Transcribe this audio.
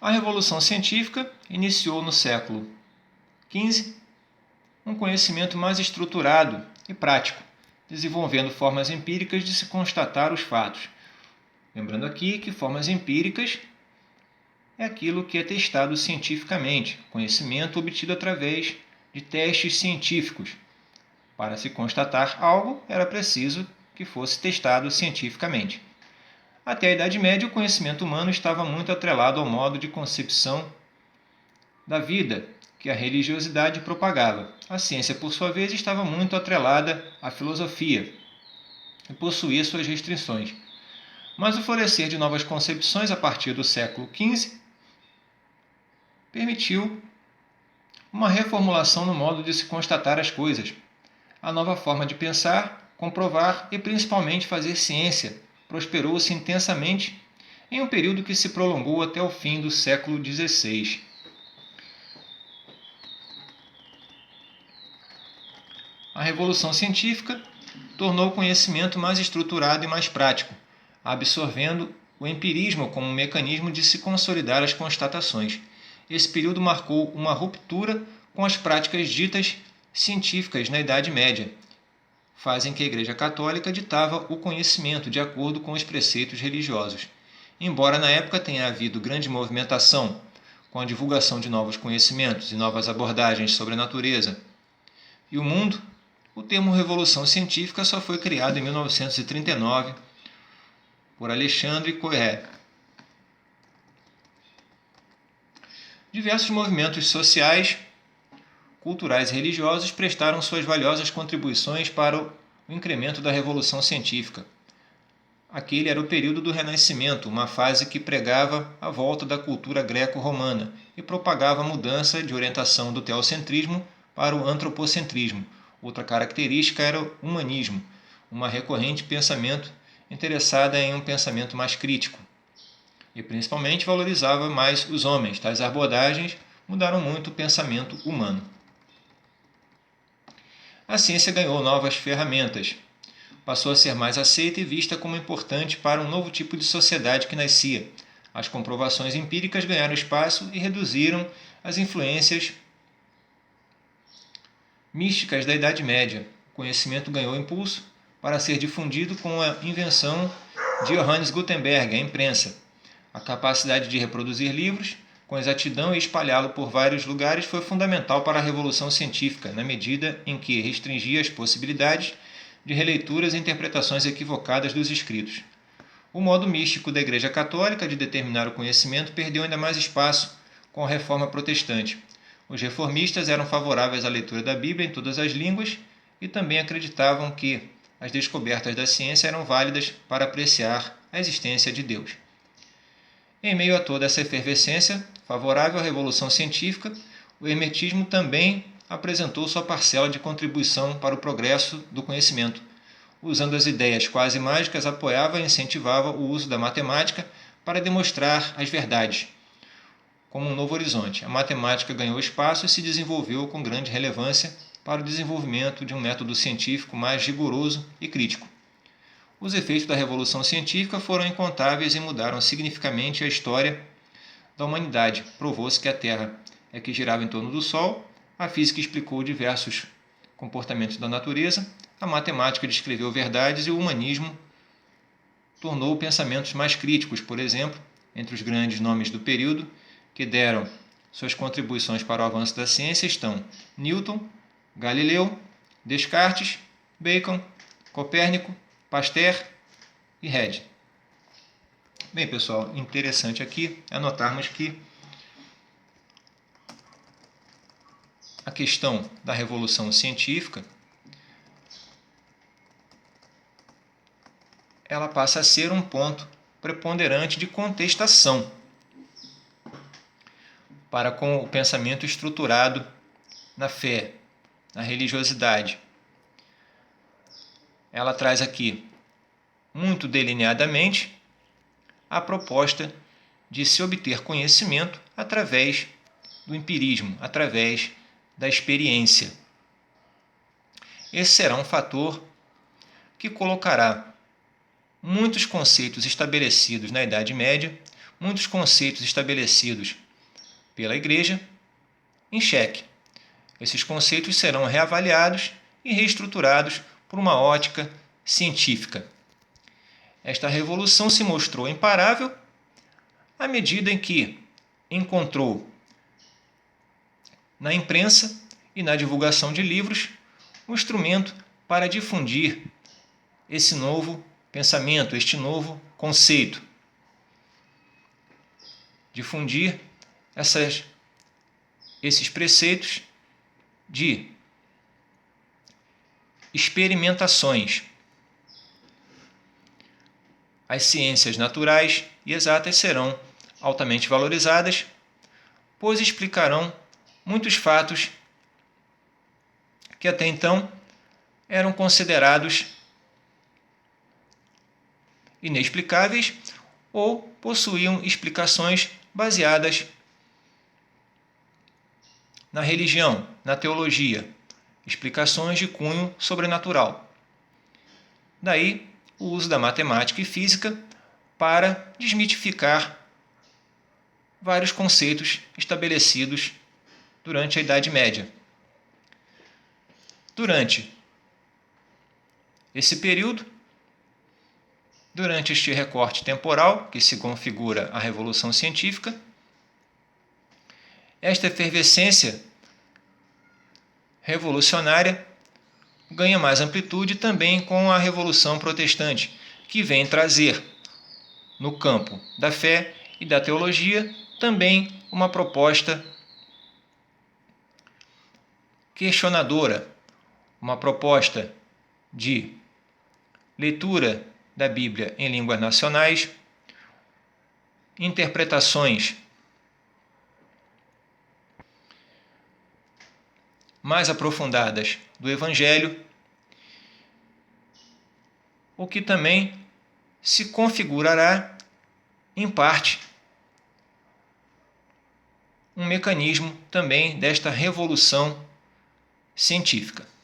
A Revolução Científica iniciou no século XV um conhecimento mais estruturado e prático, desenvolvendo formas empíricas de se constatar os fatos. Lembrando aqui que formas empíricas é aquilo que é testado cientificamente, conhecimento obtido através de testes científicos. Para se constatar algo, era preciso que fosse testado cientificamente. Até a Idade Média, o conhecimento humano estava muito atrelado ao modo de concepção da vida que a religiosidade propagava. A ciência, por sua vez, estava muito atrelada à filosofia e possuía suas restrições. Mas o florescer de novas concepções a partir do século XV permitiu uma reformulação no modo de se constatar as coisas, a nova forma de pensar, comprovar e principalmente fazer ciência prosperou-se intensamente em um período que se prolongou até o fim do século XVI. A Revolução Científica tornou o conhecimento mais estruturado e mais prático, absorvendo o empirismo como um mecanismo de se consolidar as constatações. Esse período marcou uma ruptura com as práticas ditas científicas na Idade Média, fase em que a Igreja Católica ditava o conhecimento de acordo com os preceitos religiosos. Embora na época tenha havido grande movimentação com a divulgação de novos conhecimentos e novas abordagens sobre a natureza e o mundo, o termo Revolução Científica só foi criado em 1939 por Alexandre Koyré. Diversos movimentos sociais, culturais e religiosos prestaram suas valiosas contribuições para o incremento da Revolução Científica. Aquele era o período do Renascimento, uma fase que pregava a volta da cultura greco-romana e propagava a mudança de orientação do teocentrismo para o antropocentrismo. Outra característica era o humanismo, uma recorrente pensamento interessada em um pensamento mais crítico e principalmente valorizava mais os homens. Tais abordagens mudaram muito o pensamento humano. A ciência ganhou novas ferramentas, passou a ser mais aceita e vista como importante para um novo tipo de sociedade que nascia. As comprovações empíricas ganharam espaço e reduziram as influências místicas da Idade Média. O conhecimento ganhou impulso para ser difundido com a invenção de Johannes Gutenberg, a imprensa. A capacidade de reproduzir livros com exatidão e espalhá-lo por vários lugares foi fundamental para a Revolução Científica, na medida em que restringia as possibilidades de releituras e interpretações equivocadas dos escritos. O modo místico da Igreja Católica de determinar o conhecimento perdeu ainda mais espaço com a Reforma Protestante. Os reformistas eram favoráveis à leitura da Bíblia em todas as línguas e também acreditavam que as descobertas da ciência eram válidas para apreciar a existência de Deus. Em meio a toda essa efervescência favorável à Revolução Científica, o hermetismo também apresentou sua parcela de contribuição para o progresso do conhecimento. Usando as ideias quase mágicas, apoiava e incentivava o uso da matemática para demonstrar as verdades, como um novo horizonte. A matemática ganhou espaço e se desenvolveu com grande relevância para o desenvolvimento de um método científico mais rigoroso e crítico. Os efeitos da Revolução Científica foram incontáveis e mudaram significativamente a história da humanidade. Provou-se que a Terra é que girava em torno do Sol, a física explicou diversos comportamentos da natureza, a matemática descreveu verdades e o humanismo tornou pensamentos mais críticos. Por exemplo, entre os grandes nomes do período que deram suas contribuições para o avanço da ciência estão Newton, Galileu, Descartes, Bacon, Copérnico, Pasteur e Reid. Bem, pessoal, interessante aqui anotarmos que a questão da Revolução Científica ela passa a ser um ponto preponderante de contestação para com o pensamento estruturado na fé, na religiosidade. Ela traz aqui, muito delineadamente, a proposta de se obter conhecimento através do empirismo, através da experiência. Esse será um fator que colocará muitos conceitos estabelecidos na Idade Média muitos conceitos estabelecidos pela Igreja em xeque. Esses conceitos serão reavaliados e reestruturados por uma ótica científica. Esta revolução se mostrou imparável à medida em que encontrou na imprensa e na divulgação de livros um instrumento para difundir esse novo pensamento, este novo conceito. Difundir esses preceitos de experimentações. As ciências naturais e exatas serão altamente valorizadas, pois explicarão muitos fatos que até então eram considerados inexplicáveis ou possuíam explicações baseadas na religião, na teologia, explicações de cunho sobrenatural. Daí o uso da matemática e física para desmitificar vários conceitos estabelecidos durante a Idade Média. Durante esse período, durante este recorte temporal que se configura a Revolução Científica, esta efervescência revolucionária ganha mais amplitude também com a Revolução Protestante, que vem trazer no campo da fé e da teologia também uma proposta questionadora, uma proposta de leitura da Bíblia em línguas nacionais, interpretações mais aprofundadas do Evangelho, o que também se configurará, em parte, um mecanismo também desta revolução científica.